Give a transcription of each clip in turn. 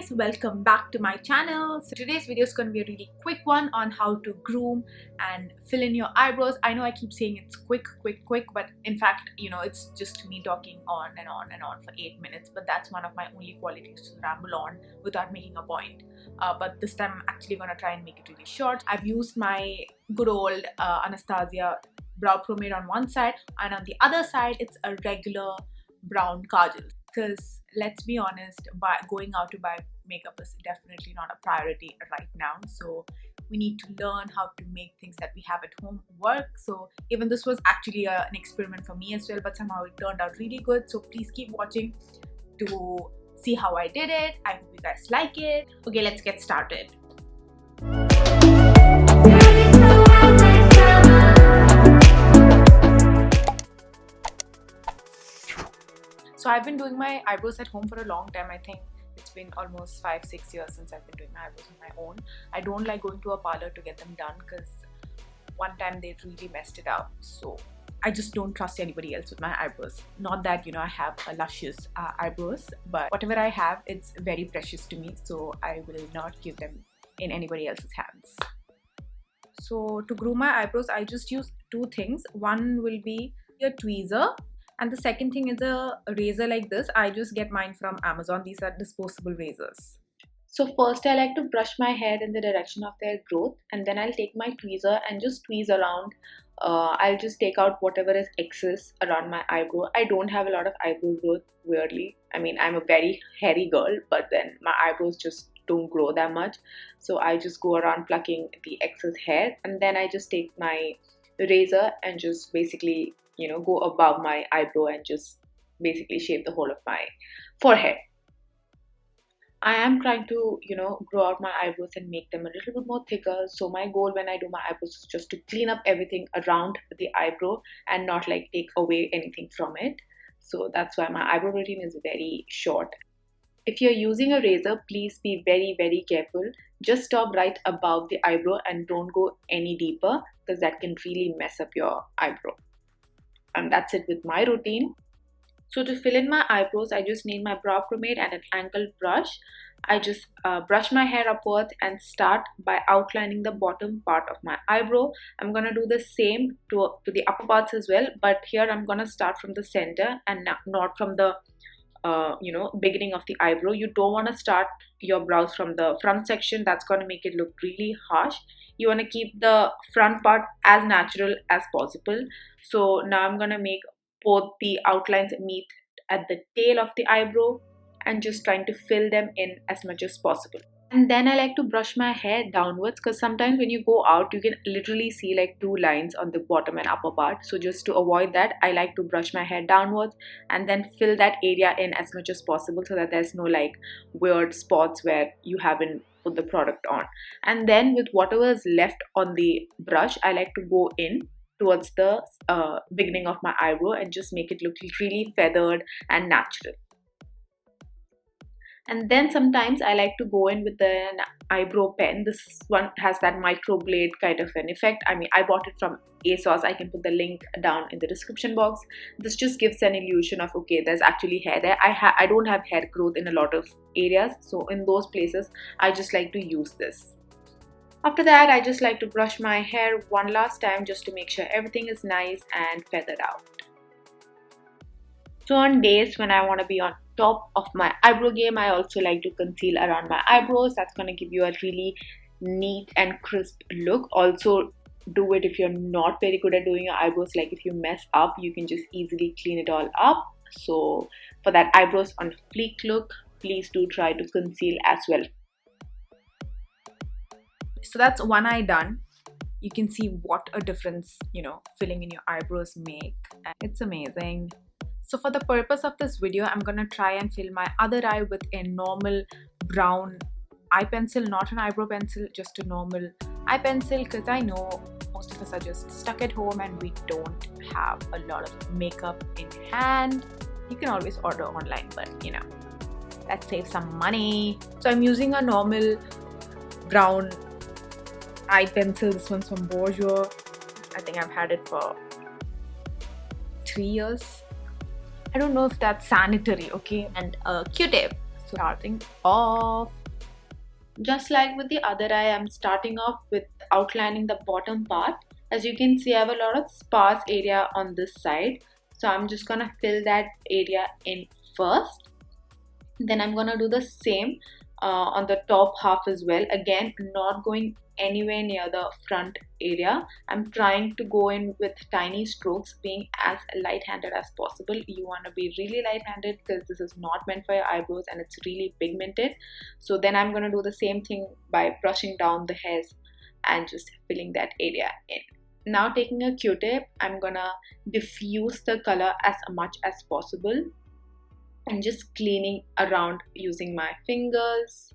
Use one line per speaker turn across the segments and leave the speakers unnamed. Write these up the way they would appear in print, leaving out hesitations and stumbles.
guys, welcome back to my channel. So today's video is going to be a really quick one on how to groom and fill in your eyebrows. I know I keep saying it's quick, but in fact, it's just me talking on and on and on for 8 minutes, but that's one of my only qualities, to ramble on without making a point. But this time I'm actually going to try and make it really short. I've used my good old Anastasia brow pomade on one side, and on the other side it's a regular brown Kajal. Because let's be honest, going out to buy makeup is definitely not a priority right now. So we need to learn how to make things that we have at home work. So even this was actually an experiment for me as well, but somehow it turned out really good. So please keep watching to see how I did it. I hope you guys like it. Okay, let's get started. So I've been doing my eyebrows at home for a long time. I think it's been almost 5-6 years since I've been doing my eyebrows on my own. I don't like going to a parlor to get them done because one time they really messed it up. So I just don't trust anybody else with my eyebrows. Not that I have a luscious eyebrows, but whatever I have, it's very precious to me. So I will not give them in anybody else's hands. So to groom my eyebrows, I just use two things. One will be a tweezer, and the second thing is a razor like this. I just get mine from Amazon. These are disposable razors. So first I like to brush my hair in the direction of their growth, and then I'll take my tweezer and just tweeze around. I'll just take out whatever is excess around my eyebrow. I don't have a lot of eyebrow growth, weirdly. I mean, I'm a very hairy girl, but then my eyebrows just don't grow that much. So I just go around plucking the excess hair, and then I just take my razor and just basically go above my eyebrow and just basically shave the whole of my forehead. I am trying to, grow out my eyebrows and make them a little bit more thicker. So my goal when I do my eyebrows is just to clean up everything around the eyebrow and not like take away anything from it. So that's why my eyebrow routine is very short. If you're using a razor, please be very careful. Just stop right above the eyebrow and don't go any deeper, because that can really mess up your eyebrow. And that's it with my routine. So to fill in my eyebrows, I just need my brow pomade and an angled brush. I just brush my hair upwards and start by outlining the bottom part of my eyebrow. I'm gonna do the same to the upper parts as well, but here I'm gonna start from the center and not from the beginning of the eyebrow. You don't want to start your brows from the front section. That's going to make it look really harsh. You want to keep the front part as natural as possible. So now I'm going to make both the outlines meet at the tail of the eyebrow and just trying to fill them in as much as possible. And then I like to brush my hair downwards, because sometimes when you go out, you can literally see like two lines on the bottom and upper part. So just to avoid that, I like to brush my hair downwards and then fill that area in as much as possible, so that there's no like weird spots where you haven't put the product on. And then with whatever is left on the brush, I like to go in towards the beginning of my eyebrow and just make it look really feathered and natural. And then sometimes I like to go in with an eyebrow pen. This one has that microblade kind of an effect. I mean, I bought it from ASOS. I can put the link down in the description box. This just gives an illusion of, okay, there's actually hair there. I don't have hair growth in a lot of areas. So in those places, I just like to use this. After that, I just like to brush my hair one last time just to make sure everything is nice and feathered out. So on days when I want to be on top of my eyebrow game, I also like to conceal around my eyebrows. That's going to give you a really neat and crisp look. Also do it if you're not very good at doing your eyebrows. Like if you mess up, you can just easily clean it all up. So for that eyebrows on fleek look, please do try to conceal as well. So that's one eye done. You can see what a difference, filling in your eyebrows make. And it's amazing. So for the purpose of this video, I'm going to try and fill my other eye with a normal brown eye pencil, not an eyebrow pencil, just a normal eye pencil, because I know most of us are just stuck at home and we don't have a lot of makeup in hand. You can always order online, but let's save some money. So I'm using a normal brown eye pencil. This one's from Bourjois. I think I've had it for 3 years. I don't know if that's sanitary, okay? And a Q-tip. So starting off, just like with the other eye, I'm starting off with outlining the bottom part. As you can see, I have a lot of sparse area on this side. So I'm just gonna fill that area in first. Then I'm gonna do the same on the top half as well. Again, not going anywhere near the front area. I'm trying to go in with tiny strokes, being as light-handed as possible. You want to be really light-handed because this is not meant for your eyebrows and it's really pigmented. So then I'm going to do the same thing by brushing down the hairs and just filling that area in. Now taking a Q-tip, I'm gonna diffuse the color as much as possible and just cleaning around using my fingers.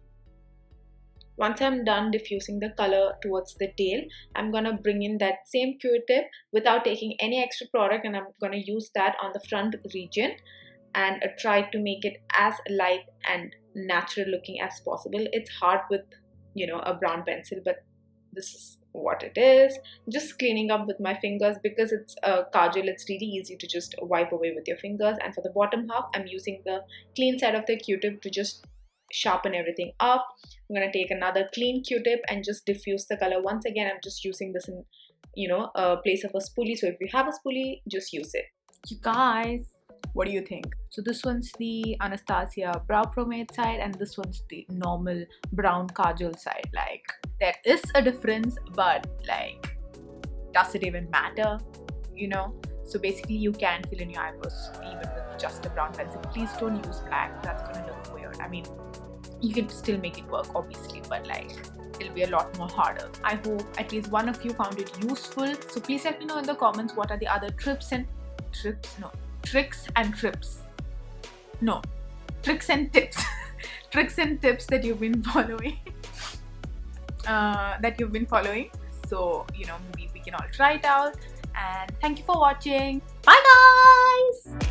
Once I'm done diffusing the color towards the tail, I'm gonna bring in that same Q-tip without taking any extra product, and I'm gonna use that on the front region and try to make it as light and natural looking as possible. It's hard with, you know, a brown pencil, but this is what it is. Just cleaning up with my fingers because it's a kajal. It's really easy to just wipe away with your fingers. And for the bottom half, I'm using the clean side of the Q-tip to just sharpen everything up. I'm gonna take another clean Q-tip and just diffuse the color. Once again, I'm just using this in, you know, a place of a spoolie. So if you have a spoolie, just use it. You guys, what do you think? So this one's the Anastasia brow pomade side and this one's the normal brown kajal side. Like, there is a difference, but like, does it even matter? You know? So basically you can fill in your eyebrows even with just a brown pencil. Please don't use black, that's gonna look weird. I mean, you can still make it work obviously, but like, it'll be a lot more harder. I hope at least one of you found it useful. So please let me know in the comments what are the other tricks and tips tricks and tips that you've been following. So, you know, maybe we can all try it out. And thank you for watching. Bye guys!